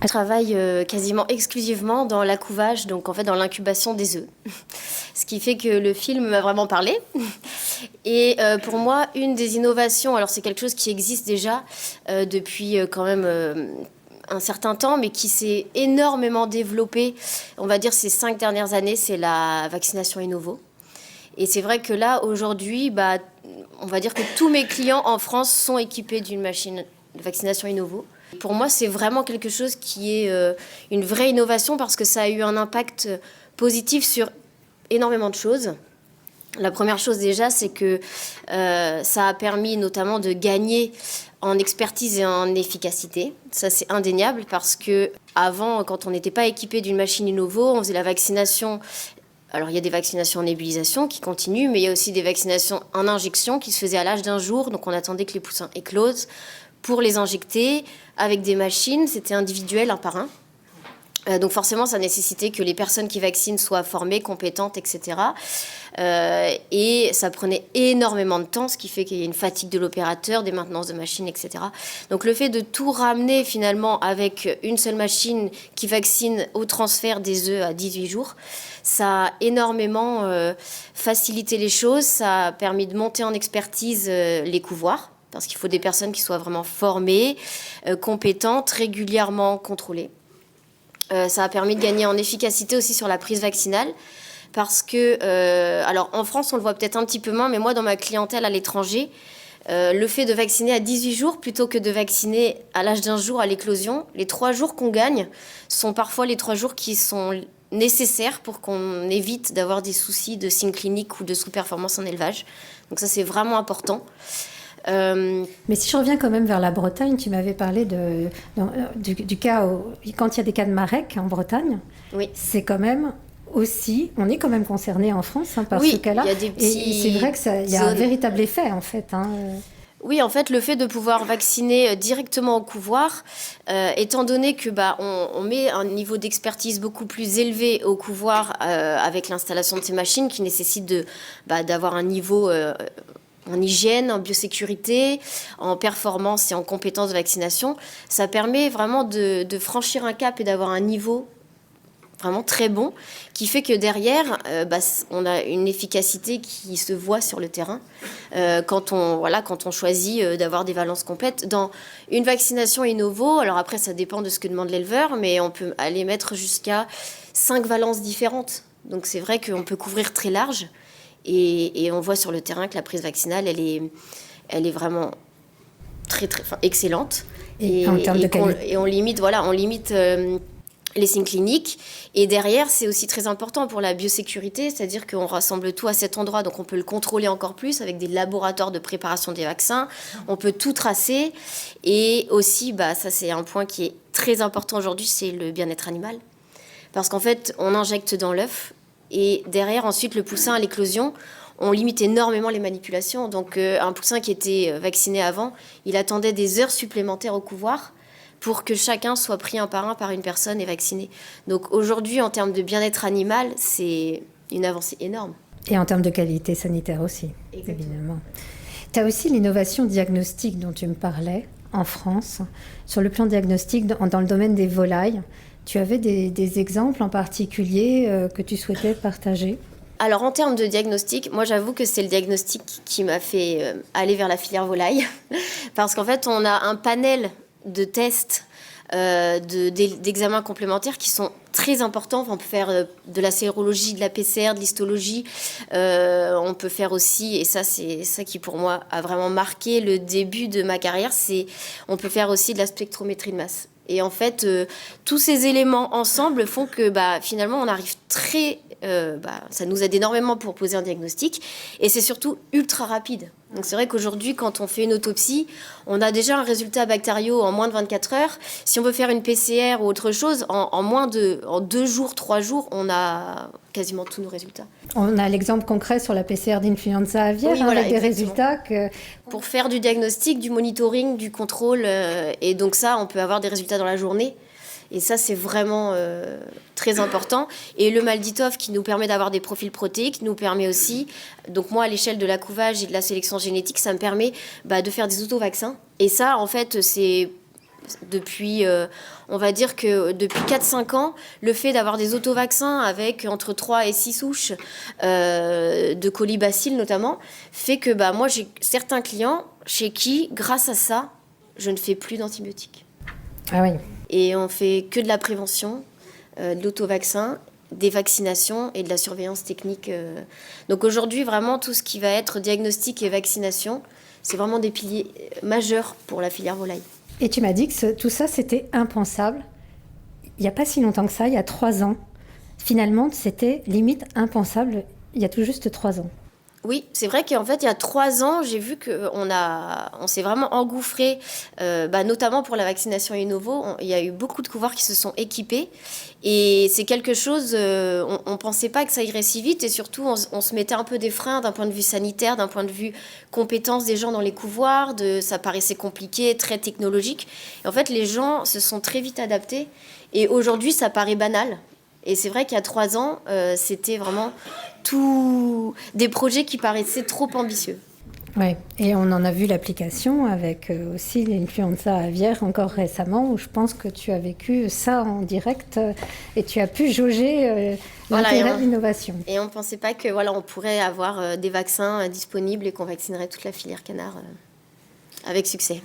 Je travaille quasiment exclusivement dans l'accouvage, donc en fait dans l'incubation des œufs. Ce qui fait que le film m'a vraiment parlé. Et pour moi, une des innovations, alors c'est quelque chose qui existe déjà depuis quand même un certain temps, mais qui s'est énormément développé, on va dire ces 5 dernières années, c'est la vaccination in novo. Et c'est vrai que là, aujourd'hui, on va dire que tous mes clients en France sont équipés d'une machine de vaccination in novo. Pour moi, c'est vraiment quelque chose qui est une vraie innovation parce que ça a eu un impact positif sur énormément de choses. La première chose déjà, c'est que ça a permis notamment de gagner en expertise et en efficacité. Ça, c'est indéniable parce que avant, quand on n'était pas équipé d'une machine in novo, on faisait la vaccination. Alors, il y a des vaccinations en nébulisation qui continuent, mais il y a aussi des vaccinations en injection qui se faisaient à l'âge d'1 jour. Donc, on attendait que les poussins éclosent pour les injecter avec des machines. C'était individuel, un par un. Donc forcément, ça nécessitait que les personnes qui vaccinent soient formées, compétentes, etc. Et ça prenait énormément de temps, ce qui fait qu'il y a une fatigue de l'opérateur, des maintenances de machines, etc. Donc le fait de tout ramener finalement avec une seule machine qui vaccine au transfert des œufs à 18 jours, ça a énormément facilité les choses. Ça a permis de monter en expertise les couvoirs, parce qu'il faut des personnes qui soient vraiment formées, compétentes, régulièrement contrôlées. Ça a permis de gagner en efficacité aussi sur la prise vaccinale parce que, alors en France on le voit peut-être un petit peu moins, mais moi dans ma clientèle à l'étranger, le fait de vacciner à 18 jours plutôt que de vacciner à l'âge d'1 jour à l'éclosion, les 3 jours qu'on gagne sont parfois les 3 jours qui sont nécessaires pour qu'on évite d'avoir des soucis de signes cliniques ou de sous-performance en élevage. Donc ça c'est vraiment important. Mais si je reviens quand même vers la Bretagne, tu m'avais parlé du cas quand il y a des cas de marek en Bretagne, oui. C'est quand même aussi, on est quand même concerné en France par ce cas-là. Il y a des petits... Et c'est vrai qu'il y a un véritable effet en fait. Oui, en fait, le fait de pouvoir vacciner directement au couvoir, étant donné que on met un niveau d'expertise beaucoup plus élevé au couvoir avec l'installation de ces machines qui nécessite d'avoir un niveau en hygiène, en biosécurité, en performance et en compétences de vaccination, ça permet vraiment de franchir un cap et d'avoir un niveau vraiment très bon, qui fait que derrière, on a une efficacité qui se voit sur le terrain quand on choisit d'avoir des valences complètes. Dans une vaccination in novo, alors après ça dépend de ce que demande l'éleveur, mais on peut aller mettre jusqu'à 5 valences différentes. Donc c'est vrai qu'on peut couvrir très large. Et on voit sur le terrain que la prise vaccinale, elle est vraiment très, très excellente. Et en termes de qualité. Et on limite les signes cliniques. Et derrière, c'est aussi très important pour la biosécurité, c'est-à-dire qu'on rassemble tout à cet endroit, donc on peut le contrôler encore plus avec des laboratoires de préparation des vaccins. On peut tout tracer. Et aussi, ça c'est un point qui est très important aujourd'hui, c'est le bien-être animal. Parce qu'en fait, on injecte dans l'œuf. Et derrière, ensuite, le poussin à l'éclosion, on limite énormément les manipulations. Donc, un poussin qui était vacciné avant, il attendait des heures supplémentaires au couvoir pour que chacun soit pris un par une personne et vacciné. Donc, aujourd'hui, en termes de bien-être animal, c'est une avancée énorme. Et en termes de qualité sanitaire aussi, évidemment. Tu as aussi l'innovation diagnostique dont tu me parlais en France. Sur le plan diagnostique, dans le domaine des volailles, tu avais des exemples en particulier que tu souhaitais partager ? Alors en termes de diagnostic, moi j'avoue que c'est le diagnostic qui m'a fait aller vers la filière volaille. Parce qu'en fait on a un panel de tests, d'examens complémentaires qui sont très importants. Enfin, on peut faire de la sérologie, de la PCR, de l'histologie. On peut faire aussi, et ça c'est ça qui pour moi a vraiment marqué le début de ma carrière, on peut faire aussi de la spectrométrie de masse. Et en fait, tous ces éléments ensemble font que finalement, on arrive ça nous aide énormément pour poser un diagnostic. Et c'est surtout ultra rapide. Donc c'est vrai qu'aujourd'hui, quand on fait une autopsie, on a déjà un résultat bactériaux en moins de 24 heures. Si on veut faire une PCR ou autre chose, en 2 jours, 3 jours, on a quasiment tous nos résultats. On a l'exemple concret sur la PCR d'influenza aviaire, oui, voilà, avec des résultats que... Pour faire du diagnostic, du monitoring, du contrôle, et donc ça, on peut avoir des résultats dans la journée. Et ça, c'est vraiment très important. Et le Malditov, qui nous permet d'avoir des profils protéiques, nous permet aussi... Donc moi, à l'échelle de l'accouvage et de la sélection génétique, ça me permet de faire des auto-vaccins. Et ça, en fait, c'est Depuis, on va dire que depuis 4-5 ans, le fait d'avoir des autovaccins avec entre 3 et 6 souches de colibacilles notamment, fait que moi j'ai certains clients chez qui, grâce à ça, je ne fais plus d'antibiotiques. Ah oui. Et on fait que de la prévention, de l'autovaccin, des vaccinations et de la surveillance technique. Donc aujourd'hui, vraiment, tout ce qui va être diagnostic et vaccination, c'est vraiment des piliers majeurs pour la filière volaille. Et tu m'as dit que tout ça, c'était impensable. Il n'y a pas si longtemps que ça, il y a 3 ans. Finalement, c'était limite impensable il y a tout juste 3 ans. Oui, c'est vrai qu'en fait, il y a 3 ans, j'ai vu on s'est vraiment engouffré, notamment pour la vaccination Innovo. Il y a eu beaucoup de couvoirs qui se sont équipés. Et c'est quelque chose, on ne pensait pas que ça irait si vite. Et surtout, on se mettait un peu des freins d'un point de vue sanitaire, d'un point de vue compétence des gens dans les couvoirs. Ça paraissait compliqué, très technologique. Et en fait, les gens se sont très vite adaptés. Et aujourd'hui, ça paraît banal. Et c'est vrai qu'il y a 3 ans, c'était vraiment tous des projets qui paraissaient trop ambitieux. Oui, et on en a vu l'application avec aussi l'influenza aviaire encore récemment, où je pense que tu as vécu ça en direct et tu as pu jauger l'intérêt de l'innovation. Et on ne pensait pas que on pourrait avoir des vaccins disponibles et qu'on vaccinerait toute la filière canard avec succès.